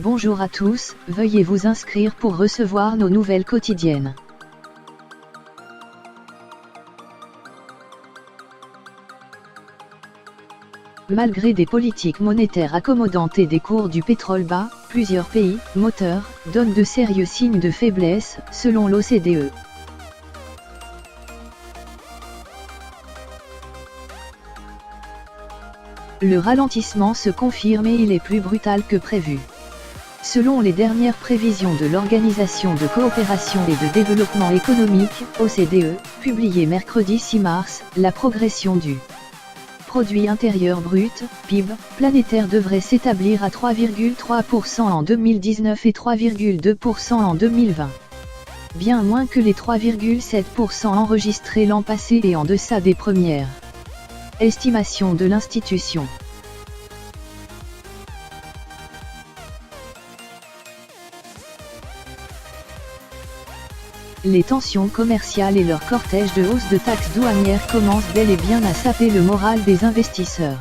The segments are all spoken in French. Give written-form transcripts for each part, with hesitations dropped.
Bonjour à tous, veuillez vous inscrire pour recevoir nos nouvelles quotidiennes. Malgré des politiques monétaires accommodantes et des cours du pétrole bas, plusieurs pays, moteurs, donnent de sérieux signes de faiblesse, selon l'OCDE. Le ralentissement se confirme et il est plus brutal que prévu. Selon les dernières prévisions de l'Organisation de coopération et de développement économique, OCDE, publiées mercredi 6 mars, la progression du produit intérieur brut, PIB, planétaire devrait s'établir à 3,3% en 2019 et 3,2% en 2020. Bien moins que les 3,7% enregistrés l'an passé et en deçà des premières estimations de l'institution. Les tensions commerciales et leur cortège de hausse de taxes douanières commencent bel et bien à saper le moral des investisseurs.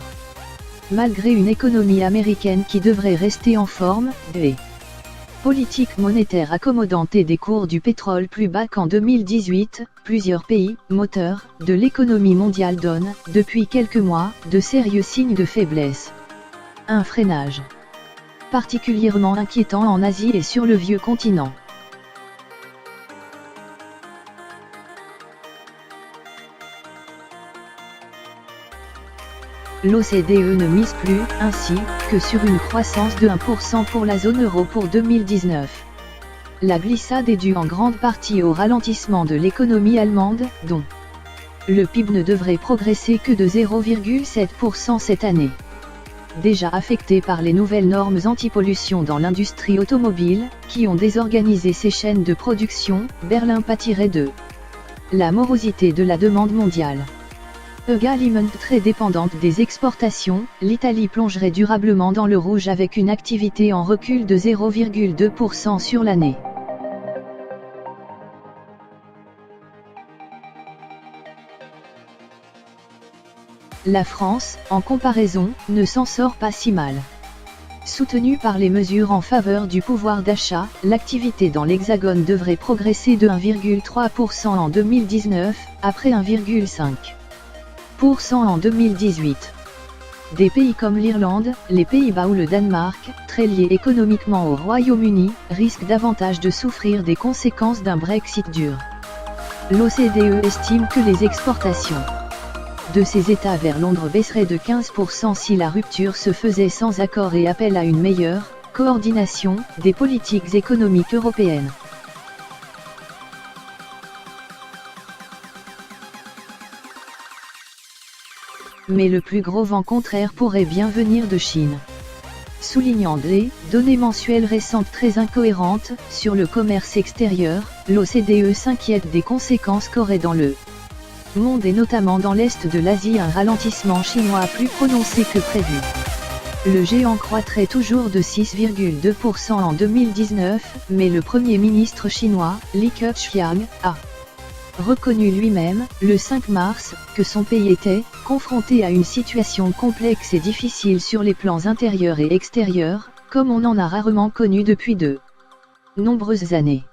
Malgré une économie américaine qui devrait rester en forme, des politiques monétaires accommodantes et des cours du pétrole plus bas qu'en 2018, plusieurs pays, moteurs, de l'économie mondiale donnent, depuis quelques mois, de sérieux signes de faiblesse. Un freinage particulièrement inquiétant en Asie et sur le vieux continent. L'OCDE ne mise plus, ainsi, que sur une croissance de 1% pour la zone euro pour 2019. La glissade est due en grande partie au ralentissement de l'économie allemande, dont le PIB ne devrait progresser que de 0,7% cette année. Déjà affectée par les nouvelles normes anti-pollution dans l'industrie automobile, qui ont désorganisé ses chaînes de production, Berlin pâtirait de la morosité de la demande mondiale. Également très dépendante des exportations, l'Italie plongerait durablement dans le rouge avec une activité en recul de 0,2% sur l'année. La France, en comparaison, ne s'en sort pas si mal. Soutenue par les mesures en faveur du pouvoir d'achat, l'activité dans l'Hexagone devrait progresser de 1,3% en 2019, après 1,5% en 2018. Des pays comme l'Irlande, les Pays-Bas ou le Danemark, très liés économiquement au Royaume-Uni, risquent davantage de souffrir des conséquences d'un Brexit dur. L'OCDE estime que les exportations de ces États vers Londres baisseraient de 15% si la rupture se faisait sans accord et appelle à une meilleure coordination des politiques économiques européennes. Mais le plus gros vent contraire pourrait bien venir de Chine. Soulignant les données mensuelles récentes très incohérentes sur le commerce extérieur, l'OCDE s'inquiète des conséquences qu'aurait dans le monde et notamment dans l'est de l'Asie un ralentissement chinois plus prononcé que prévu. Le géant croîtrait toujours de 6,2% en 2019, mais le Premier ministre chinois, Li Keqiang, a reconnu lui-même, le 5 mars, que son pays était confronté à une situation complexe et difficile sur les plans intérieurs et extérieurs, comme on en a rarement connu depuis de nombreuses années.